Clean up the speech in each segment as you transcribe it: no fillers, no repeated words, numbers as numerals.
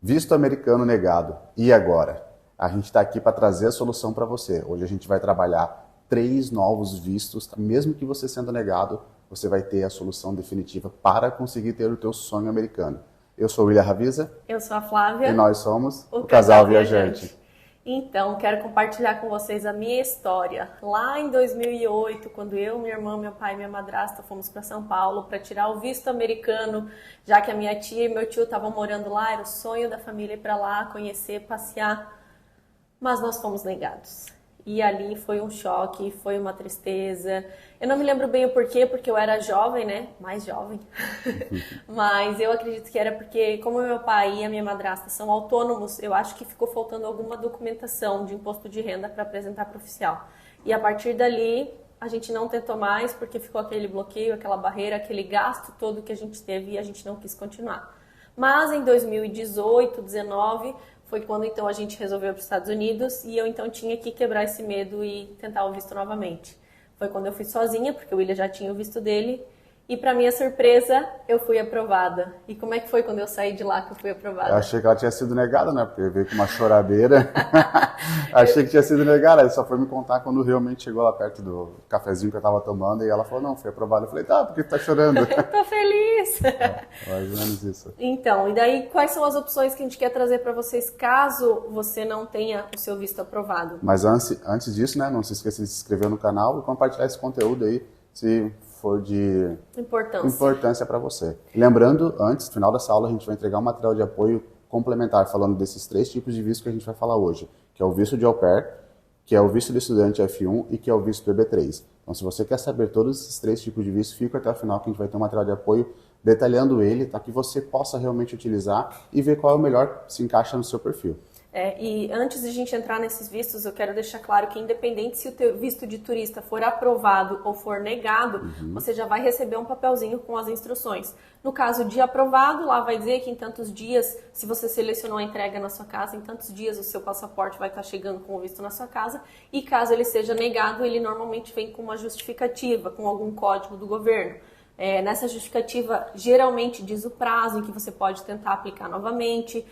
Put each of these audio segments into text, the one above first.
Visto americano negado. E agora? A gente está aqui para trazer a solução para você. Hoje a gente vai trabalhar 3 novos vistos. Mesmo que você sendo negado, você vai ter a solução definitiva para conseguir ter o teu sonho americano. Eu sou o William Ravisa. Eu sou a Flávia. E nós somos o Casal Viajante. Então, quero compartilhar com vocês a minha história. Lá em 2008, quando eu, minha irmã, meu pai e minha madrasta fomos para São Paulo para tirar o visto americano, já que a minha tia e meu tio estavam morando lá, era o sonho da família ir para lá, conhecer, passear, mas nós fomos negados. E ali foi um choque, foi uma tristeza. Eu não me lembro bem o porquê, porque eu era jovem, né? Mais jovem. Mas eu acredito que era porque, como meu pai e a minha madrasta são autônomos, eu acho que ficou faltando alguma documentação de imposto de renda para apresentar para o oficial. E a partir dali, a gente não tentou mais, porque ficou aquele bloqueio, aquela barreira, aquele gasto todo que a gente teve e a gente não quis continuar. Mas em 2018, 2019... foi quando então a gente resolveu ir para os Estados Unidos e eu então tinha que quebrar esse medo e tentar o visto novamente. Foi quando eu fui sozinha, porque o William já tinha o visto dele, e para minha surpresa, eu fui aprovada. E como é que foi quando eu saí de lá que eu fui aprovada? Eu achei que ela tinha sido negada, né? Porque veio com uma choradeira. Achei que tinha sido negada. Ela só foi me contar quando realmente chegou lá perto do cafezinho que eu tava tomando e ela falou, não, foi aprovada. Eu falei, tá, por que tu tá chorando? Eu tô feliz! Mais ou menos isso. Então, e daí quais são as opções que a gente quer trazer para vocês caso você não tenha o seu visto aprovado? Mas antes disso, né, não se esqueça de se inscrever no canal e compartilhar esse conteúdo aí, se for de importância para você. Lembrando, antes, no final dessa aula, a gente vai entregar um material de apoio complementar, falando desses 3 tipos de visto que a gente vai falar hoje, que é o visto de au pair, que é o visto de estudante F1 e que é o visto EB3. Então, se você quer saber todos esses 3 tipos de visto, fica até o final que a gente vai ter um material de apoio detalhando ele, para que você possa realmente utilizar e ver qual é o melhor se encaixa no seu perfil. E antes de a gente entrar nesses vistos, eu quero deixar claro que independente se o teu visto de turista for aprovado ou for negado, você já vai receber um papelzinho com as instruções. No caso de aprovado, lá vai dizer que em tantos dias, se você selecionou a entrega na sua casa, em tantos dias o seu passaporte vai estar chegando com o visto na sua casa. E caso ele seja negado, ele normalmente vem com uma justificativa, com algum código do governo. Nessa justificativa, geralmente diz o prazo em que você pode tentar aplicar novamente.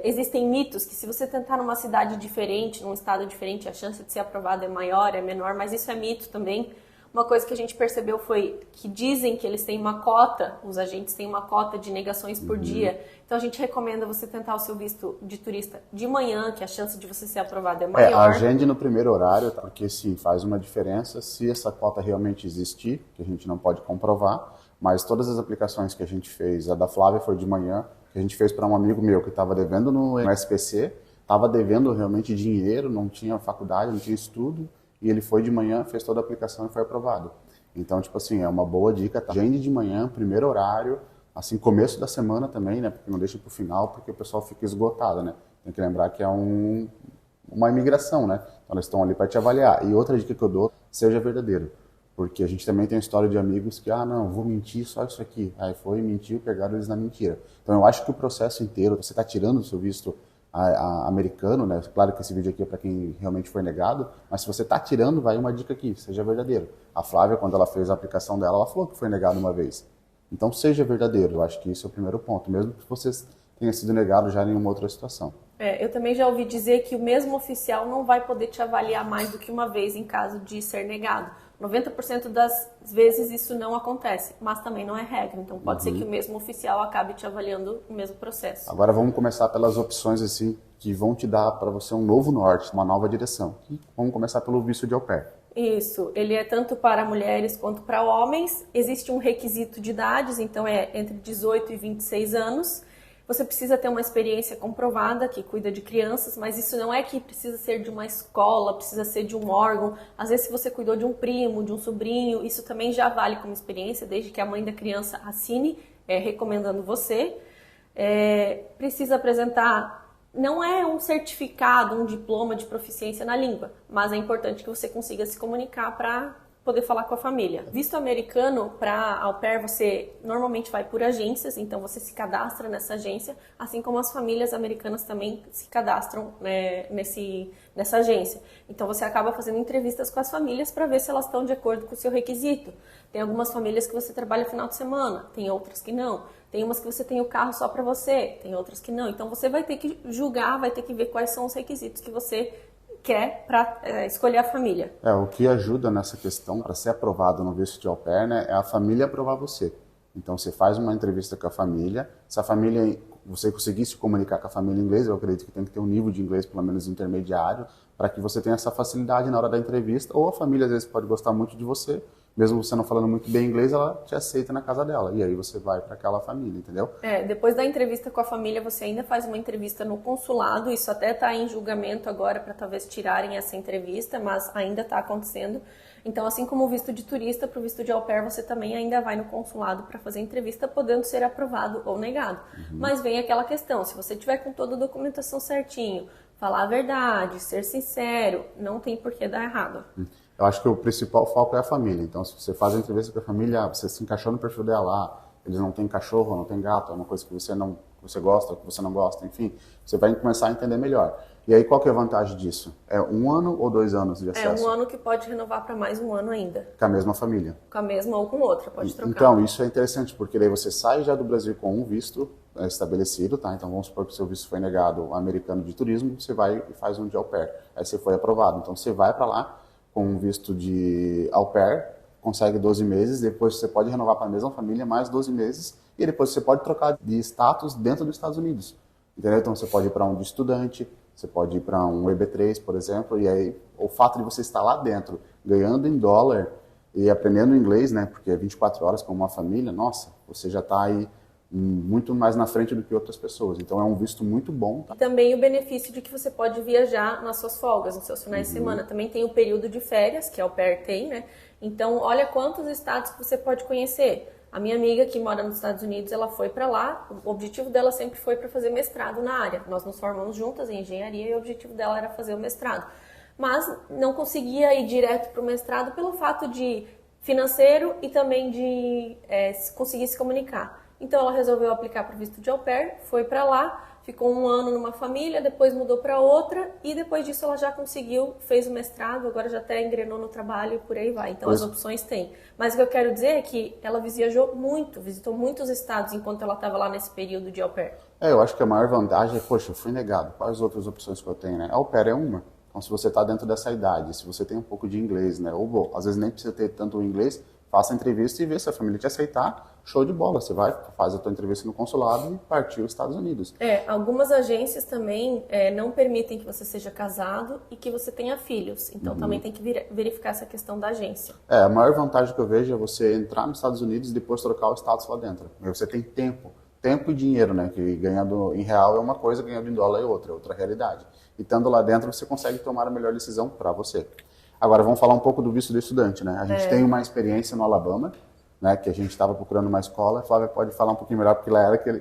Existem mitos que se você tentar numa cidade diferente, num estado diferente, a chance de ser aprovado é maior, é menor, mas isso é mito também. Uma coisa que a gente percebeu foi que dizem que eles têm uma cota, os agentes têm uma cota de negações por dia. Então a gente recomenda você tentar o seu visto de turista de manhã, que a chance de você ser aprovado é maior. Agende no primeiro horário, porque sim, faz uma diferença se essa cota realmente existir, que a gente não pode comprovar, mas todas as aplicações que a gente fez, a da Flávia foi de manhã, que a gente fez para um amigo meu que estava devendo no SPC, estava devendo realmente dinheiro, não tinha faculdade, não tinha estudo, e ele foi de manhã, fez toda a aplicação e foi aprovado. Então, tipo assim, é uma boa dica, tá? Agende de manhã, primeiro horário, assim, começo da semana também, né? Porque não deixa pro final, porque o pessoal fica esgotado, né? Tem que lembrar que é uma imigração, né? Então, eles estão ali para te avaliar. E outra dica que eu dou, seja verdadeiro. Porque a gente também tem a história de amigos que, não, vou mentir só isso aqui. Aí foi, mentiu, pegaram eles na mentira. Então, eu acho que o processo inteiro, você está tirando o seu visto americano, né? Claro que esse vídeo aqui é para quem realmente foi negado, mas se você está tirando, vai uma dica aqui, seja verdadeiro. A Flávia, quando ela fez a aplicação dela, ela falou que foi negado uma vez. Então, seja verdadeiro. Eu acho que isso é o primeiro ponto, mesmo que você tenha sido negado já em nenhuma outra situação. Eu também já ouvi dizer que o mesmo oficial não vai poder te avaliar mais do que uma vez em caso de ser negado. 90% das vezes isso não acontece, mas também não é regra. Então pode ser que o mesmo oficial acabe te avaliando o mesmo processo. Agora vamos começar pelas opções assim que vão te dar para você um novo norte, uma nova direção. E vamos começar pelo visto de au pair. Isso, ele é tanto para mulheres quanto para homens. Existe um requisito de idades, então é entre 18 e 26 anos. Você precisa ter uma experiência comprovada que cuida de crianças, mas isso não é que precisa ser de uma escola, precisa ser de um órgão. Às vezes, se você cuidou de um primo, de um sobrinho, isso também já vale como experiência, desde que a mãe da criança assine, recomendando você. Precisa apresentar, não é um certificado, um diploma de proficiência na língua, mas é importante que você consiga se comunicar para poder falar com a família. Visto americano, para au pair, você normalmente vai por agências, então você se cadastra nessa agência, assim como as famílias americanas também se cadastram nessa agência. Então você acaba fazendo entrevistas com as famílias para ver se elas estão de acordo com o seu requisito. Tem algumas famílias que você trabalha final de semana, tem outras que não. Tem umas que você tem o carro só para você, tem outras que não. Então você vai ter que julgar, vai ter que ver quais são os requisitos que você quer para escolher a família. O que ajuda nessa questão para ser aprovado no visto de au pair, né, é a família aprovar você. Então você faz uma entrevista com a família, se a família, você conseguir se comunicar com a família em inglês, eu acredito que tem que ter um nível de inglês pelo menos intermediário, para que você tenha essa facilidade na hora da entrevista, ou a família às vezes pode gostar muito de você, mesmo você não falando muito bem inglês, ela te aceita na casa dela, e aí você vai para aquela família, entendeu? Depois da entrevista com a família, você ainda faz uma entrevista no consulado, isso até está em julgamento agora para talvez tirarem essa entrevista, mas ainda está acontecendo. Então, assim como o visto de turista, para o visto de au pair, você também ainda vai no consulado para fazer entrevista, podendo ser aprovado ou negado. Mas vem aquela questão, se você tiver com toda a documentação certinho, falar a verdade, ser sincero, não tem por que dar errado. Eu acho que o principal foco é a família. Então, se você faz a entrevista com a família, você se encaixou no perfil dela, eles não têm cachorro, não têm gato, é uma coisa que você gosta, que você não gosta, enfim, você vai começar a entender melhor. E aí, qual que é a vantagem disso? É 1 ano ou 2 anos de acesso? É 1 ano que pode renovar para mais 1 ano ainda. Com a mesma família? Com a mesma ou com outra, pode trocar. Então, isso é interessante, porque daí você sai já do Brasil com um visto estabelecido, tá? Então, vamos supor que o seu visto foi negado americano de turismo, você vai e faz um de au pair. Aí você foi aprovado. Então, você vai para lá com um visto de au pair, consegue 12 meses, depois você pode renovar para a mesma família mais 12 meses, e depois você pode trocar de status dentro dos Estados Unidos. Entendeu? Então, você pode ir para um de estudante, você pode ir para um EB3, por exemplo, e aí o fato de você estar lá dentro, ganhando em dólar e aprendendo inglês, né, porque é 24 horas com uma família, nossa, você já está aí muito mais na frente do que outras pessoas. Então é um visto muito bom. Tá? E também o benefício de que você pode viajar nas suas folgas, nos seus finais de semana. Também tem o período de férias, que a au pair tem, né? Então olha quantos estados que você pode conhecer. A minha amiga que mora nos Estados Unidos, ela foi para lá, o objetivo dela sempre foi para fazer mestrado na área. Nós nos formamos juntas em engenharia e o objetivo dela era fazer o mestrado. Mas não conseguia ir direto para o mestrado pelo fato de financeiro e também de conseguir se comunicar. Então ela resolveu aplicar para o visto de au pair, foi para lá, ficou 1 ano numa família, depois mudou para outra e depois disso ela já conseguiu, fez o mestrado, agora já até engrenou no trabalho e por aí vai. Então as opções tem. Mas o que eu quero dizer é que ela viajou muito, visitou muitos estados enquanto ela estava lá nesse período de au pair. Eu acho que a maior vantagem é, poxa, eu fui negado, quais outras opções que eu tenho, né? A au pair é uma. Então se você está dentro dessa idade, se você tem um pouco de inglês, né? Ou bom, às vezes nem precisa ter tanto inglês, faça a entrevista e vê se a família te aceitar, show de bola. Você vai, faz a tua entrevista no consulado e partiu os Estados Unidos. Algumas agências também não permitem que você seja casado e que você tenha filhos. Então também tem que verificar essa questão da agência. A maior vantagem que eu vejo é você entrar nos Estados Unidos e depois trocar o status lá dentro. Aí você tem tempo e dinheiro, né? Que ganhando em real é uma coisa, ganhando em dólar é outra realidade. E estando lá dentro você consegue tomar a melhor decisão para você. Agora, vamos falar um pouco do visto de estudante, né? A gente tem uma experiência no Alabama, né? Que a gente estava procurando uma escola. A Flávia pode falar um pouquinho melhor, porque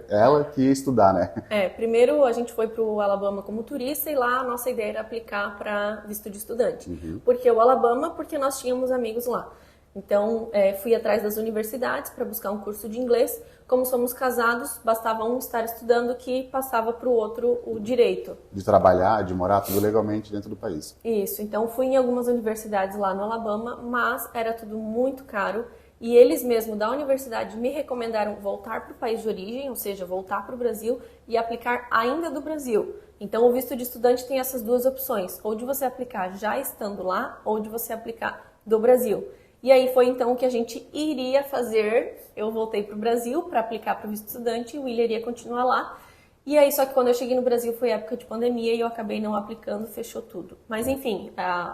ela que ia estudar, né? Primeiro a gente foi para o Alabama como turista e lá a nossa ideia era aplicar para visto de estudante. Por que o Alabama? Porque nós tínhamos amigos lá. Então, fui atrás das universidades para buscar um curso de inglês. Como somos casados, bastava um estar estudando que passava para o outro o direito. De trabalhar, de morar, tudo legalmente dentro do país. Isso, então fui em algumas universidades lá no Alabama, mas era tudo muito caro. E eles mesmos da universidade me recomendaram voltar para o país de origem, ou seja, voltar para o Brasil e aplicar ainda do Brasil. Então, o visto de estudante tem essas duas opções, ou de você aplicar já estando lá, ou de você aplicar do Brasil. E aí foi então o que a gente iria fazer. Eu voltei para o Brasil para aplicar para o visto de estudante e o William iria continuar lá. E aí, só que quando eu cheguei no Brasil foi época de pandemia e eu acabei não aplicando, fechou tudo. Mas enfim,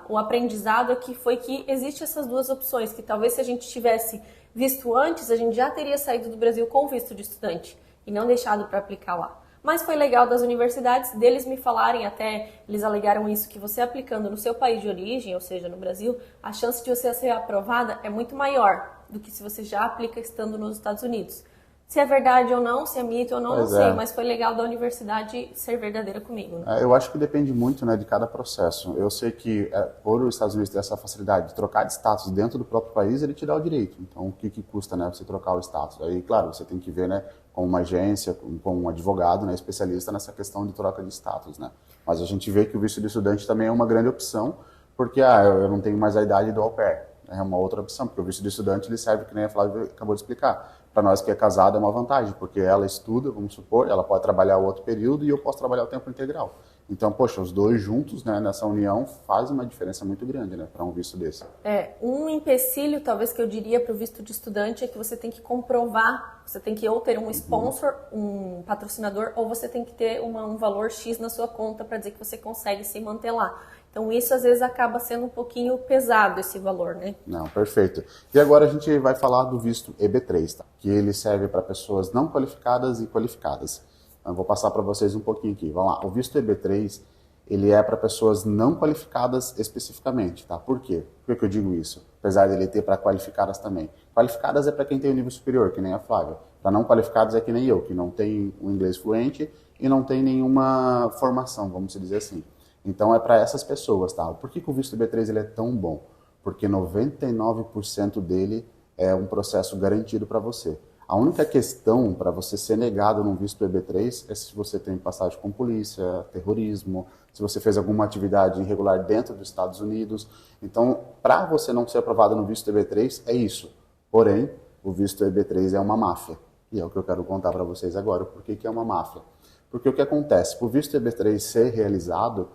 o aprendizado aqui foi que existem essas duas opções, que talvez se a gente tivesse visto antes, a gente já teria saído do Brasil com o visto de estudante e não deixado para aplicar lá. Mas foi legal das universidades, deles me falarem, até eles alegaram isso, que você aplicando no seu país de origem, ou seja, no Brasil, a chance de você ser aprovada é muito maior do que se você já aplica estando nos Estados Unidos. Se é verdade ou não, se é mito ou não, não sei, mas foi legal da universidade ser verdadeira comigo. Né? Eu acho que depende muito, né, de cada processo. Eu sei que por os Estados Unidos ter essa facilidade de trocar de status dentro do próprio país, ele te dá o direito. Então, o que custa, né, você trocar o status? Aí, claro, você tem que ver, né, com uma agência, com um advogado, né, especialista nessa questão de troca de status, né. Mas a gente vê que o visto de estudante também é uma grande opção, porque eu não tenho mais a idade do au pair. É uma outra opção, porque o visto de estudante ele serve, que nem a Flávia acabou de explicar, para nós que é casado é uma vantagem, porque ela estuda, vamos supor, ela pode trabalhar outro período e eu posso trabalhar o tempo integral. Então, poxa, os dois juntos, né, nessa união, faz uma diferença muito grande, né, para um visto desse. Um empecilho, talvez, que eu diria para o visto de estudante é que você tem que comprovar, você tem que ou ter um sponsor, um patrocinador, ou você tem que ter um valor X na sua conta para dizer que você consegue se manter lá. Então, isso às vezes acaba sendo um pouquinho pesado, esse valor, né? Não, perfeito. E agora a gente vai falar do visto EB3, tá? Que ele serve para pessoas não qualificadas e qualificadas. Eu vou passar para vocês um pouquinho aqui. Vamos lá. O visto EB3, ele é para pessoas não qualificadas especificamente, tá? Por quê? Por que eu digo isso? Apesar dele ter para qualificadas também. Qualificadas é para quem tem o nível superior, que nem a Flávia. Para não qualificados é que nem eu, que não tem o inglês fluente e não tem nenhuma formação, vamos dizer assim. Então é para essas pessoas, tá? Por que o visto EB3 ele é tão bom? Porque 99% dele é um processo garantido para você. A única questão para você ser negado num visto EB3 é se você tem passagem com polícia, terrorismo, se você fez alguma atividade irregular dentro dos Estados Unidos. Então, para você não ser aprovado no visto EB3, é isso. Porém, o visto EB3 é uma máfia. E é o que eu quero contar para vocês agora. Por que é uma máfia? Porque o que acontece? Para o visto EB3 ser realizado,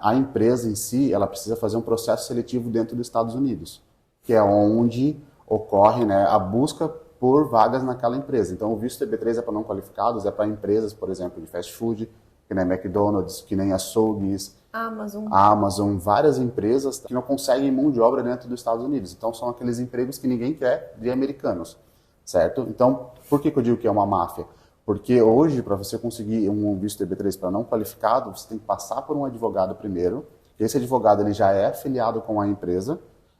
a empresa em si, ela precisa fazer um processo seletivo dentro dos Estados Unidos, que é onde ocorre, né, a busca por vagas naquela empresa. Então, o visto EB3 é para não qualificados, é para empresas, por exemplo, de fast food, que nem McDonald's, que nem açougues, Amazon, várias empresas que não conseguem mão de obra dentro dos Estados Unidos. Então, são aqueles empregos que ninguém quer de americanos, certo? Então, por que eu digo que é uma máfia? Porque hoje, para você conseguir um visto EB3 para não qualificado, você tem que passar por um advogado primeiro. Esse advogado ele já é afiliado com a empresa,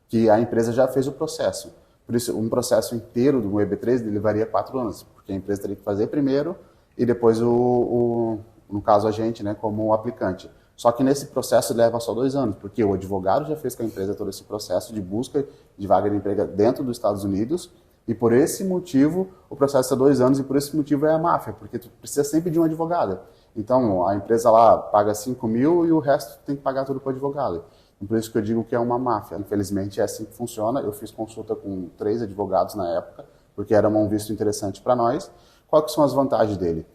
que a empresa já fez o processo. Por isso, um processo inteiro do EB3 ele levaria 4 anos, porque a empresa teria que fazer primeiro e depois, no caso, a gente, né, como aplicante. Só que nesse processo leva só 2 anos, porque o advogado já fez com a empresa todo esse processo de busca de vaga de emprego dentro dos Estados Unidos. E por esse motivo, o processo é 2 anos e por esse motivo é a máfia, porque tu precisa sempre de um advogado. Então, a empresa lá paga 5 mil e o resto tem que pagar tudo para o advogado. E por isso que eu digo que é uma máfia. Infelizmente, é assim que funciona. Eu fiz consulta com 3 advogados na época, porque era um visto interessante para nós. Quais que são as vantagens dele?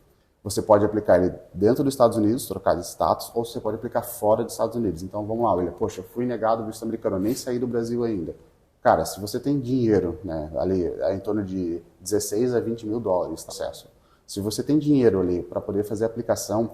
Você pode aplicar ele dentro dos Estados Unidos, trocar de status, ou você pode aplicar fora dos Estados Unidos. Então, vamos lá, William. Poxa, eu fui negado o visto americano, eu nem saí do Brasil ainda. Cara, se você tem dinheiro, né, ali é em torno de 16 a 20 mil dólares, tá acesso. Se você tem dinheiro ali para poder fazer a aplicação,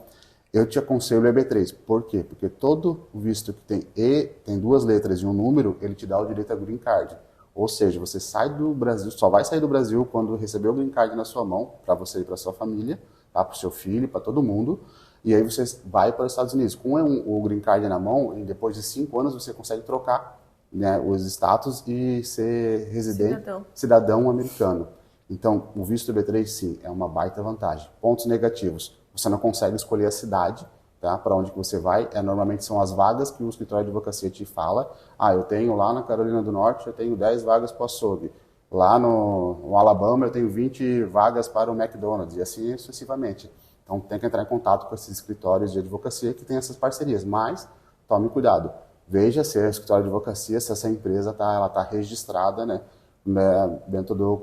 eu te aconselho o EB3. Por quê? Porque todo visto que tem E, tem 2 letras e um número, ele te dá o direito a Green Card. Ou seja, você sai do Brasil, só vai sair do Brasil quando receber o Green Card na sua mão, para você e para sua família, tá? Para o seu filho, para todo mundo. E aí você vai para os Estados Unidos. Com o Green Card na mão, e depois de 5 anos você consegue trocar, né, os status e ser residente, cidadão americano. Então, o visto EB3, sim, é uma baita vantagem. Pontos negativos. Você não consegue escolher a cidade, tá, para onde que você vai. Normalmente são as vagas que o escritório de advocacia te fala. Eu tenho lá na Carolina do Norte, eu tenho 10 vagas para o açougue. Lá no Alabama, eu tenho 20 vagas para o McDonald's, e assim sucessivamente. Então, tem que entrar em contato com esses escritórios de advocacia que têm essas parcerias. Mas, tome cuidado. Veja se é escritório de advocacia, se essa empresa está registrada, né,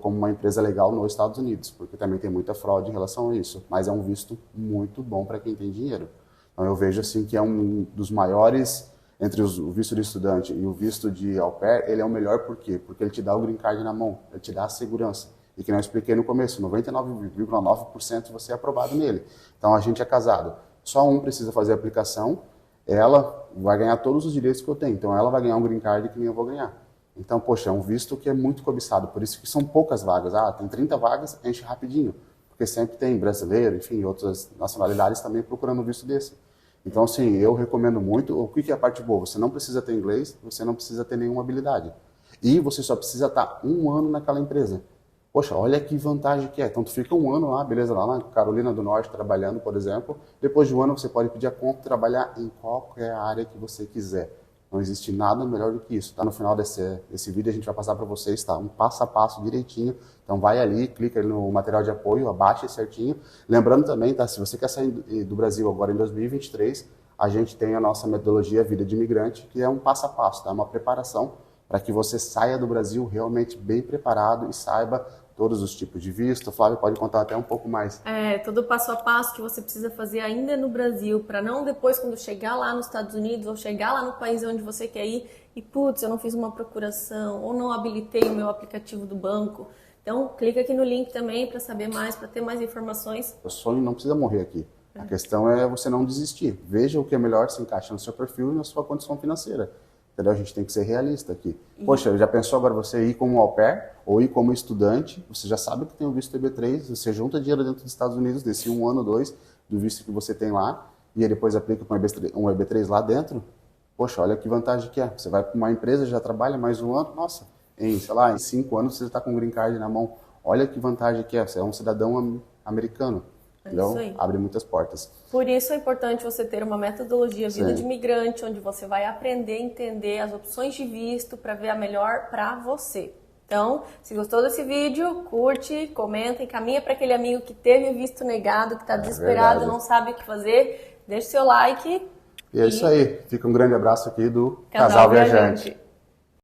como uma empresa legal nos Estados Unidos, porque também tem muita fraude em relação a isso. Mas é um visto muito bom para quem tem dinheiro. Então eu vejo assim que é um dos maiores, entre o visto de estudante e o visto de au pair, ele é o melhor por quê? Porque ele te dá o green card na mão, ele te dá a segurança. E que eu expliquei no começo, 99,9% você é aprovado nele. Então a gente é casado. Só um precisa fazer a aplicação, ela vai ganhar todos os direitos que eu tenho. Então ela vai ganhar um green card que nem eu vou ganhar. Então, poxa, é um visto que é muito cobiçado. Por isso que são poucas vagas. Tem 30 vagas, enche rapidinho. Porque sempre tem brasileiro, enfim, outras nacionalidades também procurando um visto desse. Então, assim, eu recomendo muito. O que é a parte boa? Você não precisa ter inglês, você não precisa ter nenhuma habilidade. E você só precisa estar 1 ano naquela empresa. Poxa, olha que vantagem que é. Então, tu fica 1 ano lá, beleza, lá na Carolina do Norte, trabalhando, por exemplo. Depois de 1 ano, você pode pedir a conta e trabalhar em qualquer área que você quiser. Não existe nada melhor do que isso. Tá? No final desse vídeo, a gente vai passar para vocês, tá? Um passo a passo direitinho. Então, vai ali, clica ali no material de apoio, abaixa certinho. Lembrando também, tá? Se você quer sair do Brasil agora em 2023, a gente tem a nossa metodologia Vida de Imigrante, que é um passo a passo, tá? Uma preparação para que você saia do Brasil realmente bem preparado e saiba todos os tipos de visto. O Flávio pode contar até um pouco mais. Todo passo a passo que você precisa fazer ainda no Brasil, para não depois, quando chegar lá nos Estados Unidos ou chegar lá no país onde você quer ir, e putz, eu não fiz uma procuração ou não habilitei o meu aplicativo do banco. Então, clica aqui no link também para saber mais, para ter mais informações. O sonho não precisa morrer aqui. A questão é você não desistir. Veja o que é melhor se encaixa no seu perfil e na sua condição financeira. Entendeu? A gente tem que ser realista aqui. Poxa, já pensou agora você ir como au pair ou ir como estudante? Você já sabe que tem o visto EB3, você junta dinheiro dentro dos Estados Unidos, desse 1 ano ou 2 do visto que você tem lá, e aí depois aplica para um EB3 lá dentro. Poxa, olha que vantagem que é. Você vai para uma empresa, já trabalha mais um ano, nossa, em 5 anos você já está com um green card na mão. Olha que vantagem que é. Você é um cidadão americano. Então, abre muitas portas. Por isso é importante você ter uma metodologia Vida de Imigrante, onde você vai aprender a entender as opções de visto para ver a melhor para você. Então, se gostou desse vídeo, curte, comenta, encaminha para aquele amigo que teve visto negado, que está desesperado, não sabe o que fazer. Deixe seu like. E é isso aí. Fica um grande abraço aqui do Casal Viajante.